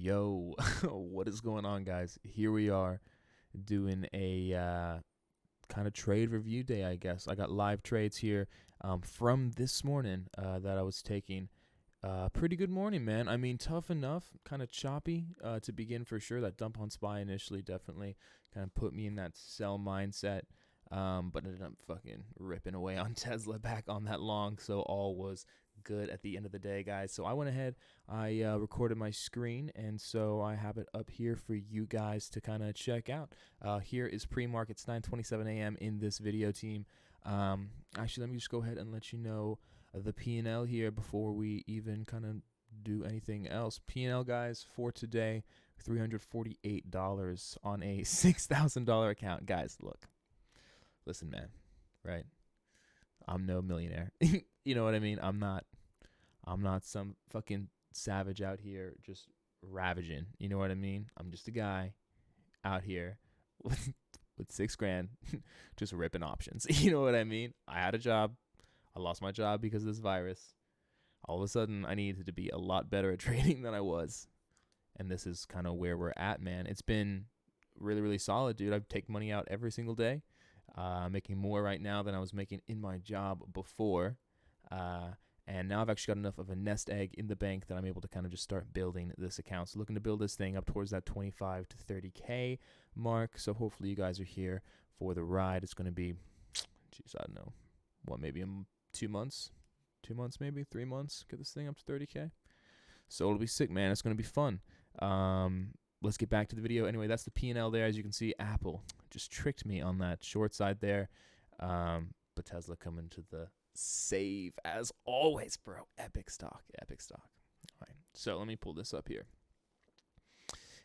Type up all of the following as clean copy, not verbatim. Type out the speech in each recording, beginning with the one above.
Yo, what is going on, guys? Here we are doing a kind of trade review day, I guess. I got live trades here from this morning that I was taking. Pretty good morning, man. I mean, tough enough, kind of choppy to begin for sure. That dump on SPY initially definitely kind of put me in that sell mindset, but ended up fucking ripping away on Tesla back on that long. So all was good at the end of the day, guys. So I went ahead, I recorded my screen, and so I have it up here for you guys to kind of check out. Here is pre-market. It's 9:27 a.m. in this video, team. Actually, let me just go ahead and let you know the P&L here before we even kind of do anything else. P&L, guys, for today, $348 on a $6,000 account. Guys, look, listen, man, right? I'm no millionaire. You know what I mean? I'm not some fucking savage out here just ravaging. You know what I mean? I'm just a guy out here with 6 grand just ripping options. You know what I mean? I had a job. I lost my job because of this virus. All of a sudden, I needed to be a lot better at trading than I was. And this is kind of where we're at, man. It's been really, really solid, dude. I take money out every single day. Making more right now than I was making in my job before. And now I've actually got enough of a nest egg in the bank that I'm able to kind of just start building this account. So looking to build this thing up towards that 25 to 30K mark. So hopefully you guys are here for the ride. It's going to be, geez, I don't know, maybe 2 months, 2 months, maybe 3 months, get this thing up to 30K. So it'll be sick, man. It's going to be fun. Let's get back to the video. Anyway, that's the P&L there. As you can see, Apple just tricked me on that short side there. But Tesla coming to the save as always, bro. Epic stock. All right. So let me pull this up here.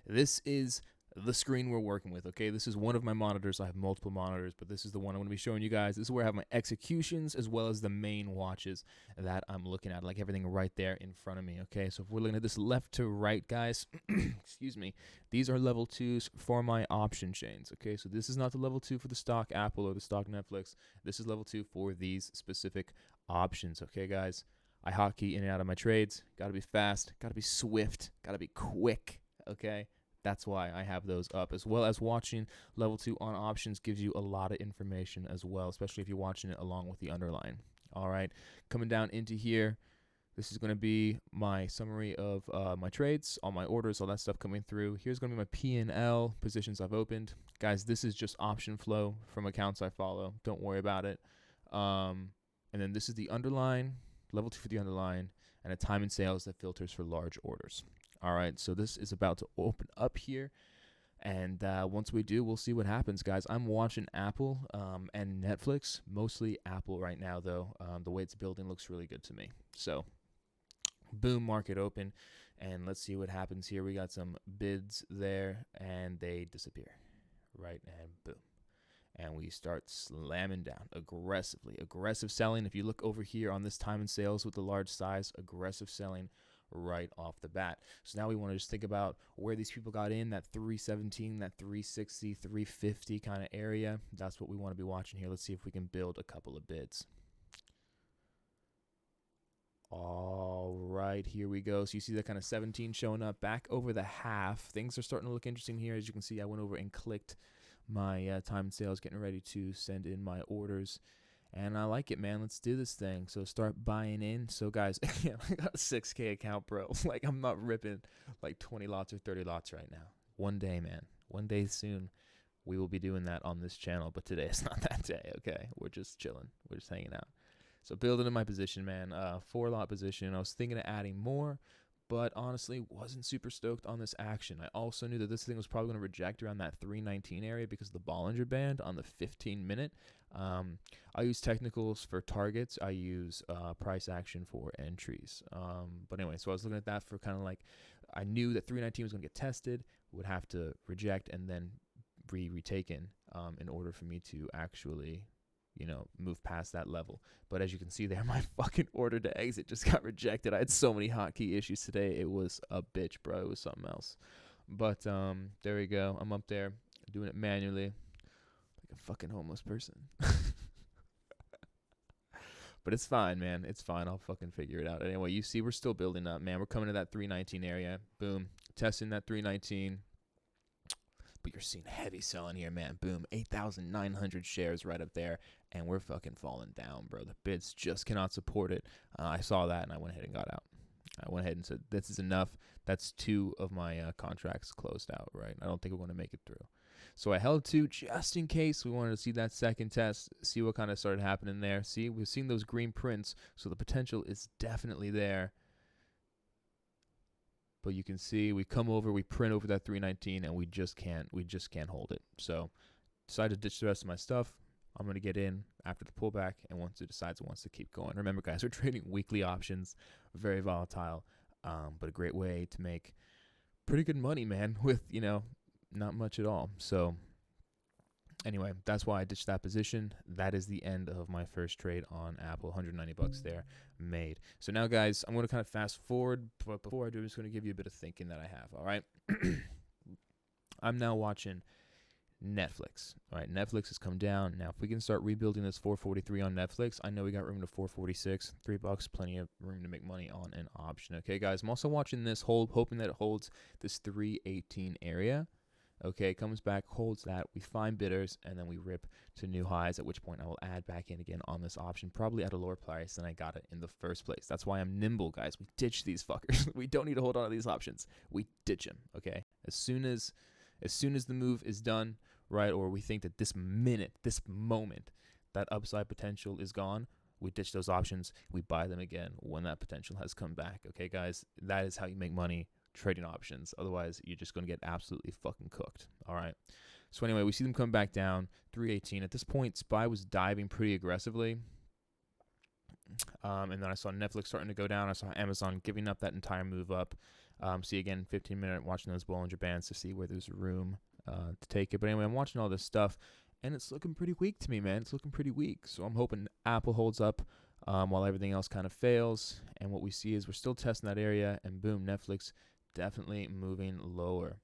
This is the screen we're working with, okay? This is one of my monitors. I have multiple monitors, but this is the one I'm going to be showing you guys. This is where I have my executions as well as the main watches that I'm looking at, like everything right there in front of me, okay? So if we're looking at this left to right, guys, excuse me, these are level 2s for my option chains, okay? So this is not the level 2 for the stock Apple or the stock Netflix. This is level 2 for these specific options, okay, guys? I hotkey in and out of my trades. Got to be fast, got to be swift, got to be quick, okay? That's why I have those up, as well as watching level 2 on options gives you a lot of information as well, especially if you're watching it along with the underline. All right, coming down into here, this is going to be my summary of my trades, all my orders, all that stuff coming through. Here's going to be my P&L, positions I've opened. Guys, this is just option flow from accounts I follow. Don't worry about it. And then this is the underline, level 2 for the underline, and a time and sales that filters for large orders. All right, so this is about to open up here, and once we do, we'll see what happens, guys. I'm watching Apple and Netflix, mostly Apple right now, though. The way it's building looks really good to me. So, boom, market open, and let's see what happens here. We got some bids there, and they disappear, right, and boom. And we start slamming down aggressively. Aggressive selling. If you look over here on this time and sales with the large size, aggressive selling right off the bat. So now we want to just think about where these people got in, that 317, that 360, 350 kind of area. That's what we want to be watching here. Let's see if we can build a couple of bids. All right, here we go. So you see that kind of 17 showing up back over the half. Things are starting to look interesting here. As you can see, I went over and clicked my time and sales, getting ready to send in my orders. And I like it, man. Let's do this thing. So start buying in. So, guys, I got a 6K account, bro. Like, I'm not ripping like 20 lots or 30 lots right now. One day, man. One day soon, we will be doing that on this channel. But today is not that day, okay? We're just chilling. We're just hanging out. So building in my position, man. 4-lot position. I was thinking of adding more, but honestly wasn't super stoked on this action. I also knew that this thing was probably going to reject around that 319 area because of the Bollinger Band on the 15-minute. I use technicals for targets. I use price action for entries. But anyway, so I was looking at that for kind of like, I knew that 319 was going to get tested, would have to reject and then be retaken in order for me to actually, you know, move past that level. But as you can see there, my fucking order to exit just got rejected. I had so many hotkey issues today. It was a bitch, bro. It was something else. But there we go. I'm up there doing it manually like a fucking homeless person. But it's fine, man. It's fine. I'll fucking figure it out. Anyway, you see we're still building up, man. We're coming to that 319 area. Boom. Testing that 319. But you're seeing heavy selling here, man. Boom. 8,900 shares right up there. And we're fucking falling down, bro. The bids just cannot support it. I saw that and I went ahead and got out. I went ahead and said, this is enough. That's 2 of my contracts closed out, right? I don't think we're going to make it through. So I held 2 just in case we wanted to see that second test, see what kind of started happening there. See, we've seen those green prints, so the potential is definitely there. But you can see we come over, we print over that 319, and we just can't hold it. So decided to ditch the rest of my stuff. I'm going to get in after the pullback, and once it decides it wants to keep going. Remember, guys, we're trading weekly options, very volatile, but a great way to make pretty good money, man, with, not much at all. So anyway, that's why I ditched that position. That is the end of my first trade on Apple. $190 there made. So now, guys, I'm going to kind of fast forward, but before I do, I'm just going to give you a bit of thinking that I have, all right? I'm now watching Netflix. All right, Netflix has come down. Now, if we can start rebuilding this 443 on Netflix, I know we got room to 446, $3, plenty of room to make money on an option. Okay, guys, I'm also watching this, hoping that it holds this 318 area. Okay, comes back, holds that, we find bidders, and then we rip to new highs, at which point I will add back in again on this option, probably at a lower price than I got it in the first place. That's why I'm nimble, guys. We ditch these fuckers. We don't need to hold on to these options. We ditch them, okay? As soon as the move is done, right, or we think that this moment, that upside potential is gone, we ditch those options, we buy them again when that potential has come back, okay, guys? That is how you make money trading options. Otherwise, you're just going to get absolutely fucking cooked. All right. So anyway, we see them come back down 318. At this point, SPY was diving pretty aggressively. And then I saw Netflix starting to go down. I saw Amazon giving up that entire move up. See again, 15-minute watching those Bollinger Bands to see where there's room to take it. But anyway, I'm watching all this stuff, and it's looking pretty weak to me, man. It's looking pretty weak. So I'm hoping Apple holds up while everything else kind of fails. And what we see is we're still testing that area, and boom, Netflix definitely moving lower,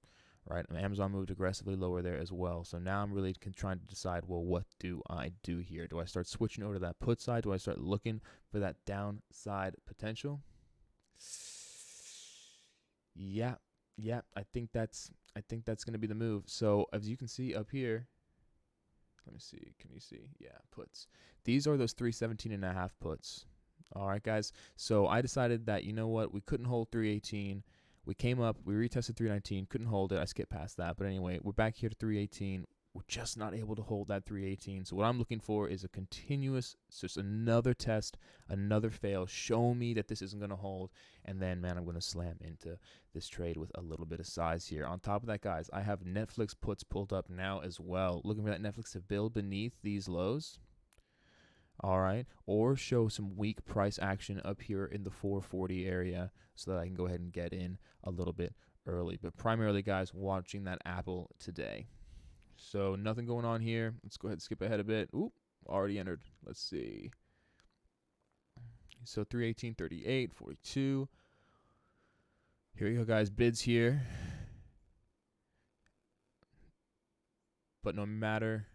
right? And Amazon moved aggressively lower there as well. So now I'm really trying to decide, well, what do I do here? Do I start switching over to that put side? Do I start looking for that downside potential? Yeah. I think that's going to be the move. So as you can see up here, let me see. Can you see? Yeah, puts. These are those 317.5 puts. All right, guys. So I decided that, you know what? We couldn't hold 318. We came up, we retested 319, couldn't hold it. I skipped past that. But anyway, we're back here to 318. We're just not able to hold that 318. So what I'm looking for is a continuous, just another test, another fail. Show me that this isn't going to hold. And then, man, I'm going to slam into this trade with a little bit of size here. On top of that, guys, I have Netflix puts pulled up now as well. Looking for that Netflix to build beneath these lows. All right, or show some weak price action up here in the 440 area so that I can go ahead and get in a little bit early. But primarily, guys, watching that Apple today. So nothing going on here. Let's go ahead and skip ahead a bit. Oop, already entered. Let's see. So 318, 38, 42. Here we go, guys. Bids here. But no matter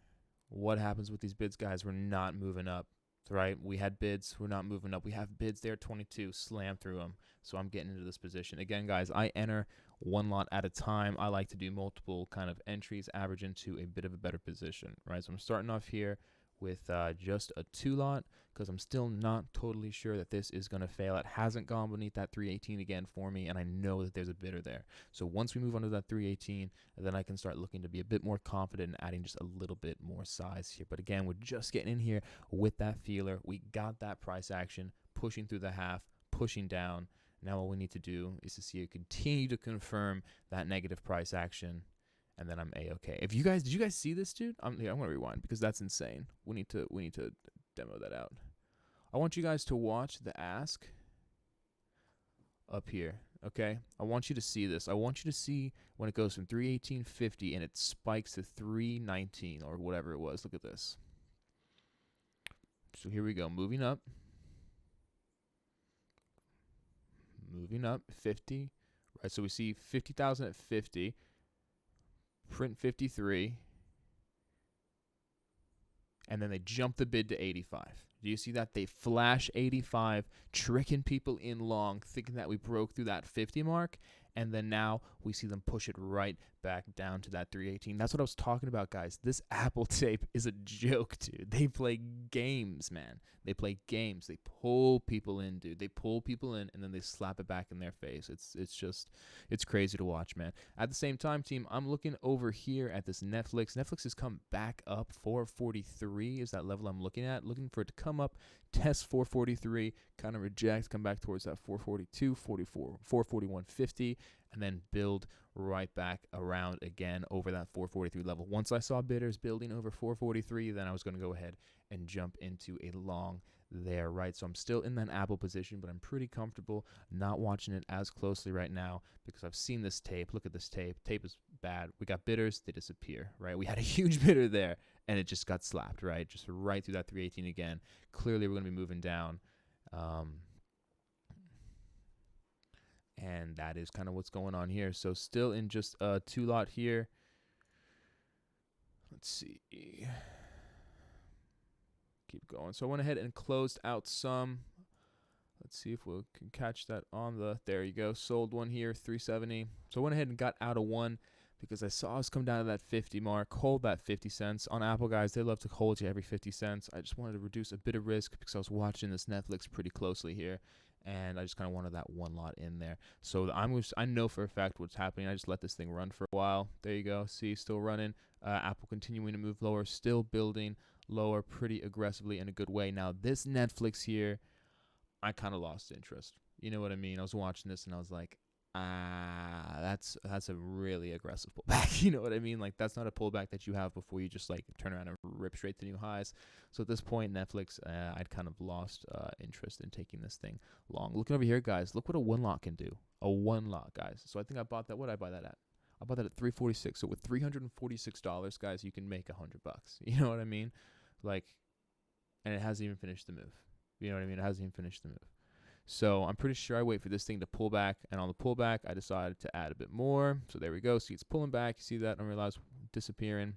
what happens with these bids, guys, we're not moving up, right? We had bids, we're not moving up. We have bids there, 22, slam through them. So I'm getting into this position. Again, guys, I enter one lot at a time. I like to do multiple kind of entries, average into a bit of a better position, right? So I'm starting off here with just a 2 lot because I'm still not totally sure that this is going to fail. It hasn't gone beneath that 318 again for me, and I know that there's a bidder there. So once we move on to that 318, then I can start looking to be a bit more confident and adding just a little bit more size here. But again, we're just getting in here with that feeler. We got that price action, pushing through the half, pushing down. Now all we need to do is to see it continue to confirm that negative price action, and then I'm A-okay. Did you guys see this, dude? I'm gonna rewind because that's insane. We need to demo that out. I want you guys to watch the ask up here, okay? I want you to see this. I want you to see when it goes from 318.50 and it spikes to 319 or whatever it was. Look at this. So here we go, moving up. Moving up, 50, right? So we see 50,000 at 50, print 53, and then they jump the bid to 85. Do you see that? They flash 85, tricking people in long, thinking that we broke through that 50 mark. And then now we see them push it right back down to that 318. That's what I was talking about, guys. This Apple tape is a joke, dude. They play games, man. They play games. They pull people in, dude. They pull people in, and then they slap it back in their face. It's crazy to watch, man. At the same time, team, I'm looking over here at this Netflix. Netflix has come back up. 443 is that level I'm looking at. Looking for it to come up, test 443, kind of reject, come back towards that 442, 44, 441.50, and then build right back around again over that 443 level. Once I saw bidders building over 443, then I was going to go ahead and jump into a long there, right? So I'm still in that Apple position, but I'm pretty comfortable not watching it as closely right now because I've seen this tape. Look at this tape. Tape is bad. We got bidders, they disappear, right? We had a huge bidder there, and it just got slapped, right? Just right through that 318 again. Clearly, we're going to be moving down. And that is kind of what's going on here. So still in just a 2-lot here. Let's see. Keep going. So I went ahead and closed out some. Let's see if we can catch that on the, there you go. Sold one here, 370. So I went ahead and got out of one because I saw us come down to that 50 mark, hold that 50 cents. On Apple, guys, they love to hold you every 50 cents. I just wanted to reduce a bit of risk because I was watching this Netflix pretty closely here. And I just kind of wanted that one lot in there. So I know for a fact what's happening. I just let this thing run for a while. There you go. See, still running. Apple continuing to move lower, still building lower pretty aggressively in a good way. Now, this Netflix here, I kind of lost interest. You know what I mean? I was watching this and I was like, that's a really aggressive pullback. You know what I mean? Like, that's not a pullback that you have before you just like turn around and rip straight to new highs. So at this point, Netflix, I'd kind of lost interest in taking this thing long. Looking over here, guys, look what a one lot can do. A one lot, guys. So I think I bought that. What did I buy that at? I bought that at $346. So with $346, guys, you can make $100. You know what I mean? Like, and it hasn't even finished the move. You know what I mean? It hasn't even finished the move. So I'm pretty sure I wait for this thing to pull back, and on the pullback, I decided to add a bit more. So there we go. See, it's pulling back. You see that? Unrealized disappearing.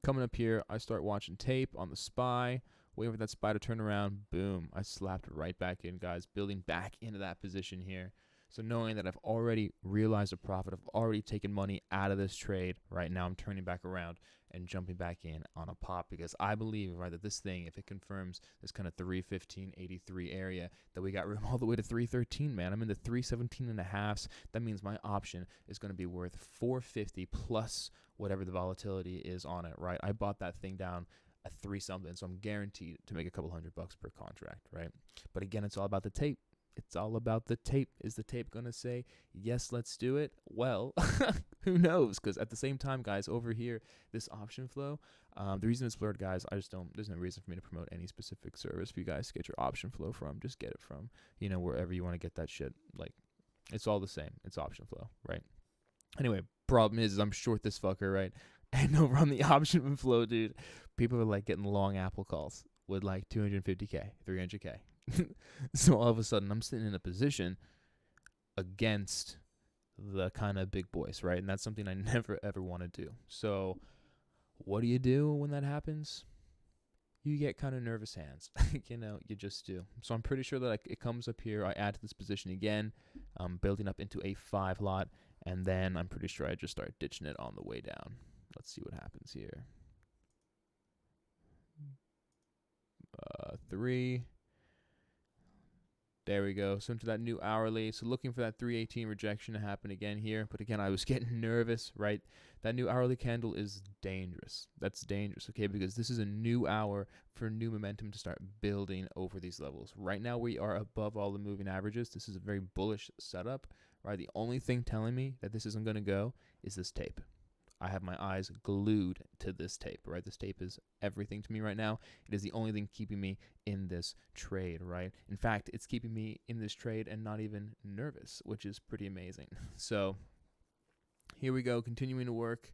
Coming up here, I start watching tape on the SPY. Waiting for that SPY to turn around. Boom. I slapped right back in, guys. Building back into that position here. So knowing that I've already realized a profit, I've already taken money out of this trade. Right now, I'm turning back around and jumping back in on a pop because I believe, right, that this thing, if it confirms this kind of 315.83 area, that we got room all the way to 313, man. I'm in the 317.5s. That means my option is going to be worth 450 plus whatever the volatility is on it, right? I bought that thing down at 3 something, so I'm guaranteed to make a couple $100 per contract, right? But again, it's all about the tape. It's all about the tape. Is the tape going to say, yes, let's do it? Well, who knows? Because at the same time, guys, over here, this option flow, the reason it's blurred, guys, there's no reason for me to promote any specific service for you guys to get your option flow from. Just get it from, wherever you want to get that shit. Like, it's all the same. It's option flow, right? Anyway, problem is I'm short this fucker, right? And over on the option flow, dude, people are like getting long Apple calls with like 250K, 300K. So all of a sudden I'm sitting in a position against the kind of big boys, right? And that's something I never ever want to do. So what do you do when that happens? You get kind of nervous hands. You just do. So I'm pretty sure that it comes up here. I add to this position again. I'm building up into a 5 lot, and then I'm pretty sure I just start ditching it on the way down. Let's see what happens here. 3. There we go. So into that new hourly. So looking for that 318 rejection to happen again here. But again, I was getting nervous, right? That new hourly candle is dangerous. That's dangerous, okay? Because this is a new hour for new momentum to start building over these levels. Right now, we are above all the moving averages. This is a very bullish setup, right? The only thing telling me that this isn't going to go is this tape. I have my eyes glued to this tape, right? This tape is everything to me right now. It is the only thing keeping me in this trade, right? In fact, it's keeping me in this trade and not even nervous, which is pretty amazing. So here we go, continuing to work,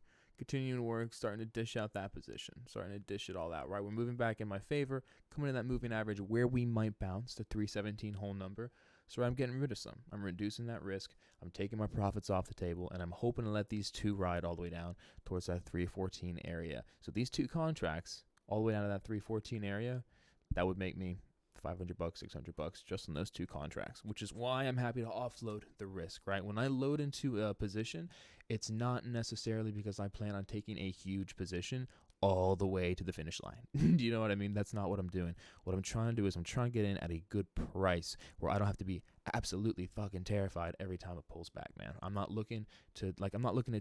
starting to dish out that position, starting to dish it all out, right? We're moving back in my favor, coming in that moving average where we might bounce to 317 whole number. So I'm getting rid of some. I'm reducing that risk. I'm taking my profits off the table, and I'm hoping to let these two ride all the way down towards that 314 area. So these two contracts, all the way down to that 314 area, That would make me $500, $600 just on those 2 contracts, which is why I'm happy to offload the risk, right? When I load into a position, it's not necessarily because I plan on taking a huge position all the way to the finish line. Do you know what I mean? That's not what I'm doing. What I'm trying to do is I'm trying to get in at a good price where I don't have to be absolutely fucking terrified every time it pulls back, man. I'm not looking to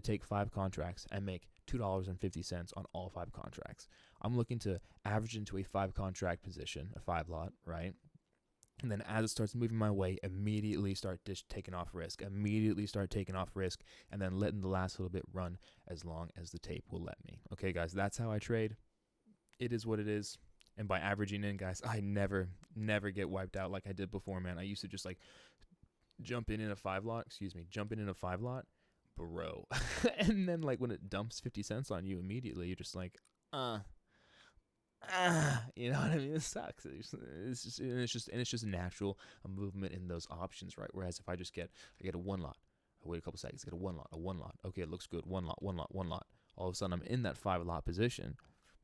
take 5 contracts and make $2.50 on all 5 contracts. I'm looking to average into a 5 contract position, a 5 lot, right? And then as it starts moving my way, immediately start taking off risk, and then letting the last little bit run as long as the tape will let me. Okay, guys, that's how I trade. It is what it is. And by averaging in, guys, I never get wiped out like I did before, man. I used to just like jump in a 5 lot, bro. And then like when it dumps 50 cents on you immediately, you're just like, you know what I mean? It sucks. It's just natural a movement in those options, right? Whereas if I get a 1 lot, I wait a couple seconds, get a 1 lot. Okay, it looks good. 1 lot. All of a sudden, I'm in that 5 lot position,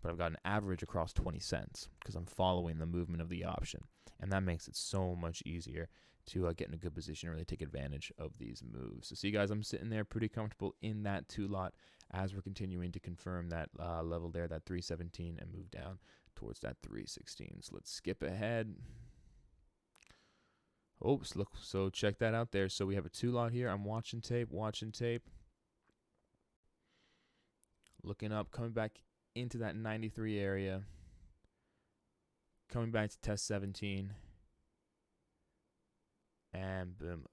but I've got an average across 20 cents because I'm following the movement of the option, and that makes it so much easier to get in a good position and really take advantage of these moves. So see, guys, I'm sitting there pretty comfortable in that 2 lot as we're continuing to confirm that level there, that 317, and move down towards that 316. So let's skip ahead. Oops, look, so check that out there. So we have a 2 lot here. I'm watching tape. Looking up, coming back into that 93 area. Coming back to test 17. And boom,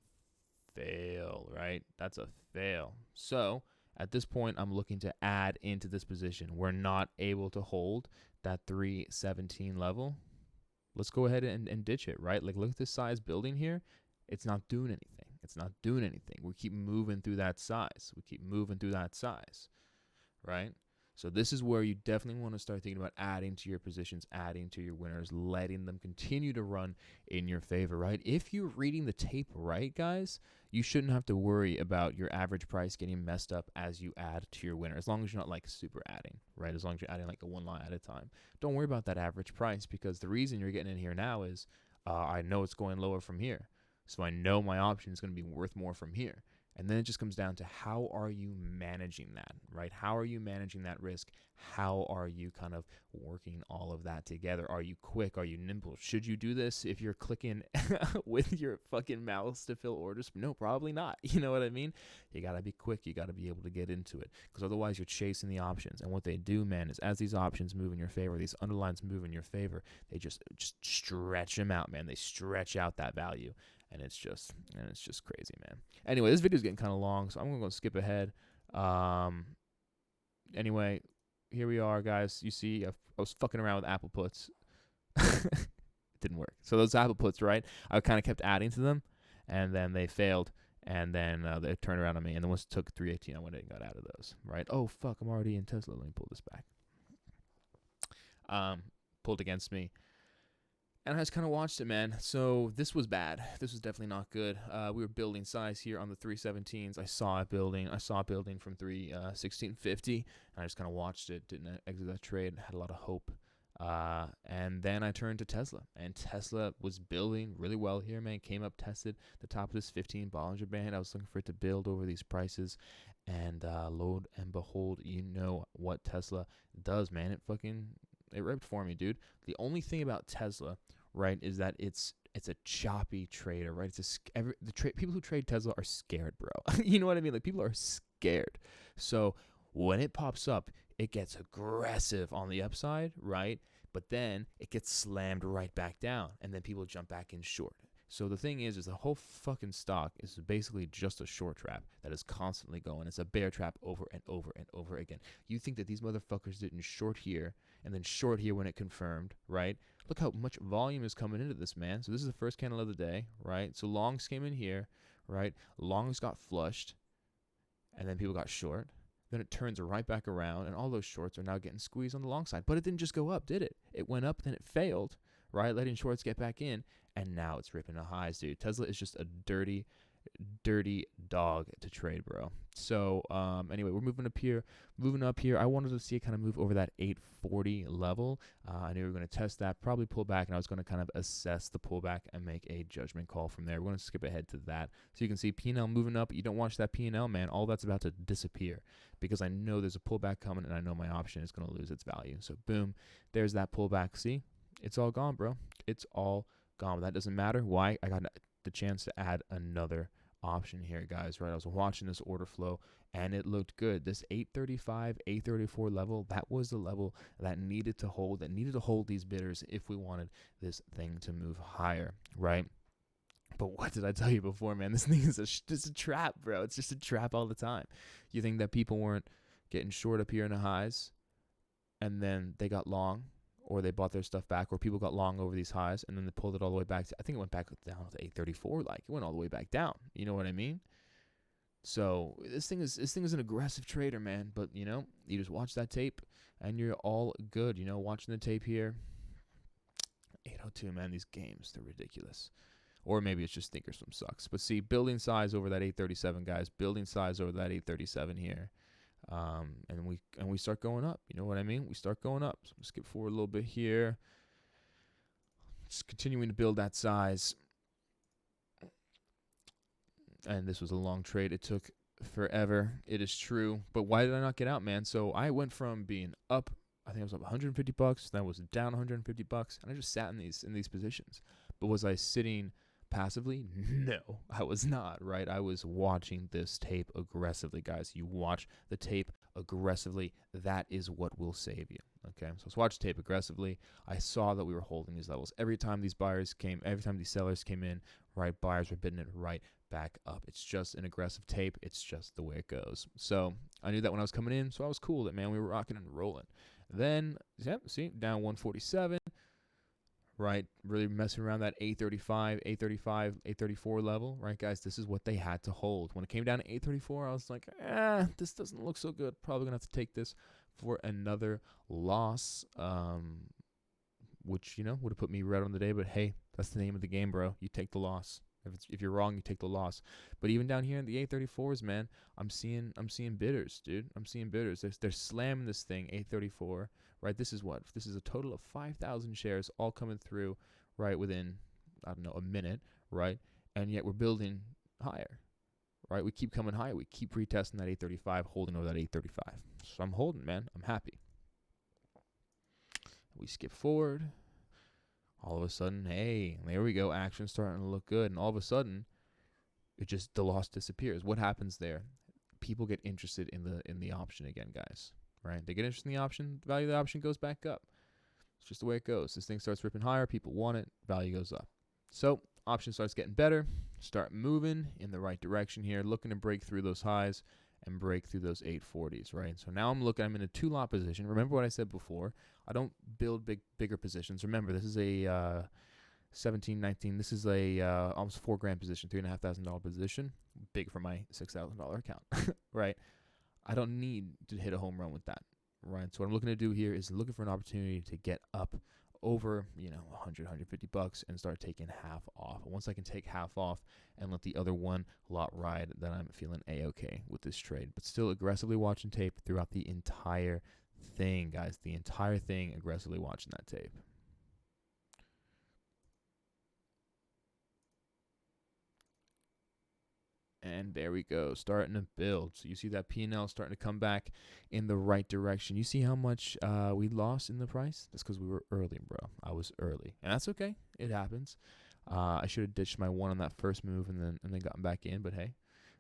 fail, right? That's a fail. So at this point, I'm looking to add into this position. We're not able to hold that 317 level. Let's go ahead and ditch it, right? Like, look at this size building here. It's not doing anything. We keep moving through that size. Right? So this is where you definitely want to start thinking about adding to your positions, adding to your winners, letting them continue to run in your favor, right? If you're reading the tape right, guys, you shouldn't have to worry about your average price getting messed up as you add to your winner, as long as you're not like super adding, right? As long as you're adding like a 1 lot at a time. Don't worry about that average price, because the reason you're getting in here now is I know it's going lower from here. So I know my option is going to be worth more from here. And then it just comes down to how are you managing that, right? How are you managing that risk? How are you kind of working all of that together? Are you quick? Are you nimble? Should you do this if you're clicking with your fucking mouse to fill orders? No, probably not. You know what I mean? You got to be quick. You got to be able to get into it, because otherwise you're chasing the options. And what they do, man, is as these options move in your favor, these underlines move in your favor, they just stretch them out, man. They stretch out that value. And it's just crazy, man. Anyway, this video is getting kind of long, so I'm going to go skip ahead. Anyway, here we are, guys. You see, I was fucking around with Apple puts. It didn't work. So those Apple puts, right? I kind of kept adding to them, and then they failed. And then they turned around on me. And then once it took 318, I went and got out of those, right? Oh, fuck, I'm already in Tesla. Let me pull this back. Pulled against me. And I just kind of watched it, man. So this was bad. This was definitely not good. We were building size here on the 317s. I saw it building from 316.50. And I just kind of watched it. Didn't exit that trade. Had a lot of hope. And then I turned to Tesla. And Tesla was building really well here, man. Came up, tested the top of this 15 Bollinger Band. I was looking for it to build over these prices. And lo and behold, you know what Tesla does, man. It ripped for me, dude. The only thing about Tesla, right, is that it's a choppy trader, right? People who trade Tesla are scared, bro. You know what I mean? Like, people are scared. So when it pops up, it gets aggressive on the upside, right? But then it gets slammed right back down, and then people jump back in short. So the thing is the whole fucking stock is basically just a short trap that is constantly going. It's a bear trap over and over and over again. You think that these motherfuckers didn't short here and then short here when it confirmed, right? Look how much volume is coming into this, man. So this is the first candle of the day, right? So longs came in here, right? Longs got flushed, and then people got short. Then it turns right back around, and all those shorts are now getting squeezed on the long side. But it didn't just go up, did it? It went up, then it failed, right? Letting shorts get back in, and now it's ripping the highs, dude. Tesla is just a dirty dirty dog to trade, bro. So anyway, we're moving up here. I wanted to see it kind of move over that 840 level. I knew we were going to test that, probably pull back, and I was going to kind of assess the pullback and make a judgment call from there. We're going to skip ahead to that. So you can see P&L moving up. You don't watch that P&L, man. All that's about to disappear because I know there's a pullback coming, and I know my option is going to lose its value. So boom, there's that pullback. See, it's all gone, bro. It's all gone. But that doesn't matter. Why? I got the chance to add another option here, guys, right? I was watching this order flow and it looked good. This 835, 834 level, that was the level that needed to hold these bidders if we wanted this thing to move higher, right? But what did I tell you before, man? This thing is just a trap, bro. It's just a trap all the time. You think that people weren't getting short up here in the highs and then they got long, or they bought their stuff back, or people got long over these highs, and then they pulled it all the way back to, I think it went back down to 834, like it went all the way back down. You know what I mean? So this thing is an aggressive trader, man. But you know, you just watch that tape, and you're all good. You know, watching the tape here, 802, man. These games, they're ridiculous. Or maybe it's just Thinkorswim sucks. But see, building size over that 837, guys. Building size over that 837 here. And we start going up. You know what I mean? We start going up. So I'm gonna skip forward a little bit here. Just continuing to build that size. And this was a long trade. It took forever. It is true. But why did I not get out, man? So I went from being up, I think I was up $150, then I was down $150, and I just sat in these positions. But was I sitting passively? No, I was not, right? I was watching this tape aggressively, guys. You watch the tape aggressively. That is what will save you, okay? So let's watch the tape aggressively. I saw that we were holding these levels. Every time these sellers came in, right, buyers were bidding it right back up. It's just an aggressive tape. It's just the way it goes. So I knew that when I was coming in, so I was cool that, man, we were rocking and rolling. Then, yep, see, down 147. Right, really messing around that 835, 834 level, right, guys? This is what they had to hold. When it came down to 834, I was like, this doesn't look so good. Probably gonna have to take this for another loss, which, you know, would have put me red on the day. But hey, that's the name of the game, bro. You take the loss. If you're wrong, you take the loss. But even down here in the 834s, man, I'm seeing bidders, dude. I'm seeing bidders. They're slamming this thing, 834. Right, this is what? This is a total of 5,000 shares all coming through, right, within, I don't know, a minute, right? And yet we're building higher, right? We keep coming higher. We keep retesting that 835, holding over that 835. So I'm holding, man. I'm happy. We skip forward. All of a sudden, hey, there we go. Action starting to look good. And all of a sudden, the loss disappears. What happens there? People get interested in the option again, guys. Right, they get interested in the option, the value of the option goes back up. It's just the way it goes. This thing starts ripping higher, people want it, value goes up. So option starts getting better, start moving in the right direction here, looking to break through those highs and break through those 840s, right? So now I'm in a 2-lot position. Remember what I said before, I don't build bigger positions. Remember, this is a 17, 19, this is a almost $4,000 position, $3,500 position, big for my $6,000 account, right? I don't need to hit a home run with that, right? So what I'm looking to do here is looking for an opportunity to get up over, you know, $100, $150 and start taking half off. And once I can take half off and let the other one lot ride, then I'm feeling A-okay with this trade. But still aggressively watching tape throughout the entire thing, guys. The entire thing, aggressively watching that tape. And there we go, starting to build. So you see that P&L starting to come back in the right direction. You see how much we lost in the price? That's because we were early, bro. I was early, and that's okay. It happens. I should have ditched my one on that first move and then gotten back in. But hey,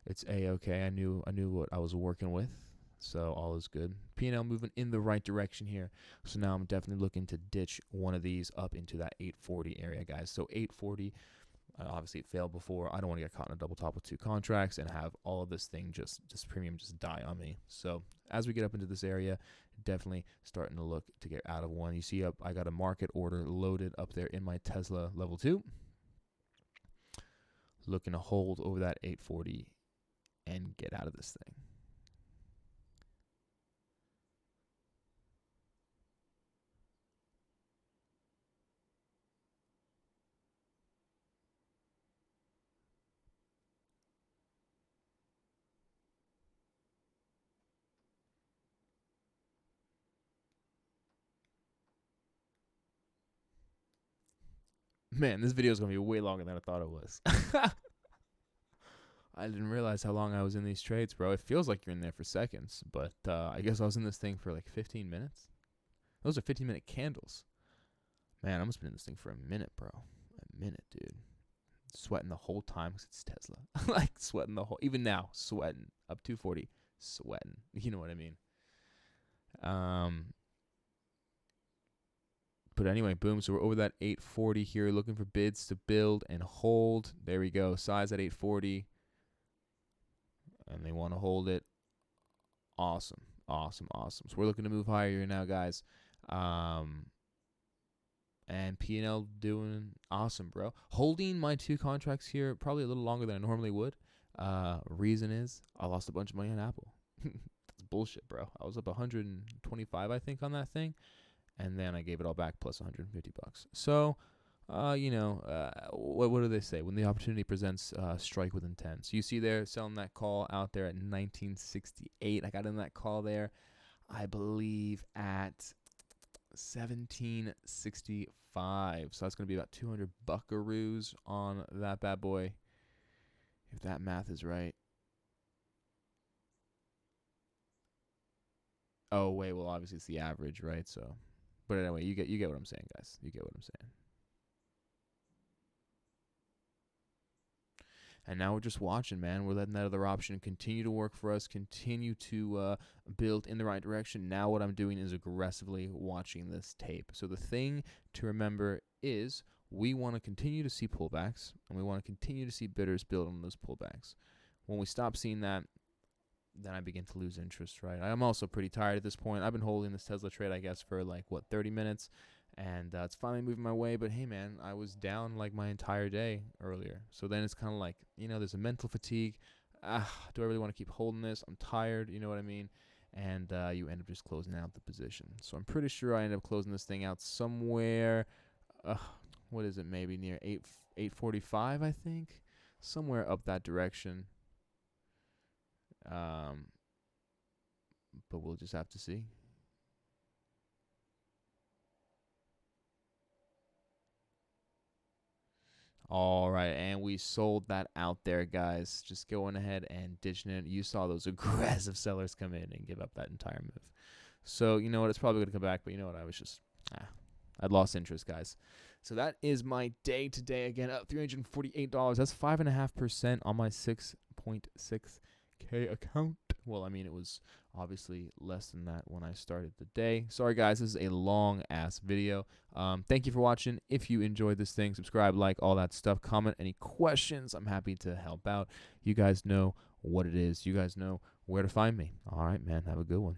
it's a-okay. I knew what I was working with, so all is good. P&L moving in the right direction here. So now I'm definitely looking to ditch one of these up into that 840 area, guys. So 840. Obviously, it failed before. I don't want to get caught in a double top with 2 contracts and have all of this thing this premium just die on me. So as we get up into this area, definitely starting to look to get out of one. You see, I got a market order loaded up there in my Tesla level 2. Looking to hold over that 840 and get out of this thing. Man, this video is going to be way longer than I thought it was. I didn't realize how long I was in these trades, bro. It feels like you're in there for seconds, but I guess I was in this thing for like 15 minutes. Those are 15-minute candles. Man, I must have been in this thing for a minute, bro. A minute, dude. Sweating the whole time because it's Tesla. Like, sweating the whole... Even now, sweating. Up 240, sweating. You know what I mean? But anyway, boom. So we're over that 840 here, looking for bids to build and hold. There we go. Size at 840. And they want to hold it. Awesome. Awesome. Awesome. So we're looking to move higher here now, guys. And P&L doing awesome, bro. Holding my 2 contracts here probably a little longer than I normally would. Reason is I lost a bunch of money on Apple. That's bullshit, bro. I was up 125, I think, on that thing. And then I gave it all back plus 150 bucks. So, what do they say? When the opportunity presents, strike with intent. So you see there, selling that call out there at 1968. I got in that call there, I believe, at 1765. So that's going to be about 200 buckaroos on that bad boy, if that math is right. Oh, wait, well, obviously it's the average, right? So, but anyway, you get what I'm saying, guys. You get what I'm saying. And now we're just watching, man. We're letting that other option continue to work for us, continue to build in the right direction. Now what I'm doing is aggressively watching this tape. So the thing to remember is we want to continue to see pullbacks, and we want to continue to see bidders build on those pullbacks. When we stop seeing that, then I begin to lose interest, right? I'm also pretty tired at this point. I've been holding this Tesla trade, I guess, for like, 30 minutes. And it's finally moving my way. But, hey, man, I was down like my entire day earlier. So then it's kind of like, there's a mental fatigue. Do I really want to keep holding this? I'm tired. You know what I mean? And you end up just closing out the position. So I'm pretty sure I end up closing this thing out somewhere. What is it? Maybe near 845, I think. Somewhere up that direction. But we'll just have to see. All right, and we sold that out there, guys. Just going ahead and ditching it. You saw those aggressive sellers come in and give up that entire move. So, you know what? It's probably going to come back, but you know what? I was just, I'd lost interest, guys. So that is my day today. Again, up $348. That's 5.5% on my 6.6K account. Well, I mean, it was obviously less than that when I started the day. Sorry, guys. This is a long-ass video. Thank you for watching. If you enjoyed this thing, subscribe, like, all that stuff. Comment any questions. I'm happy to help out. You guys know what it is. You guys know where to find me. All right, man. Have a good one.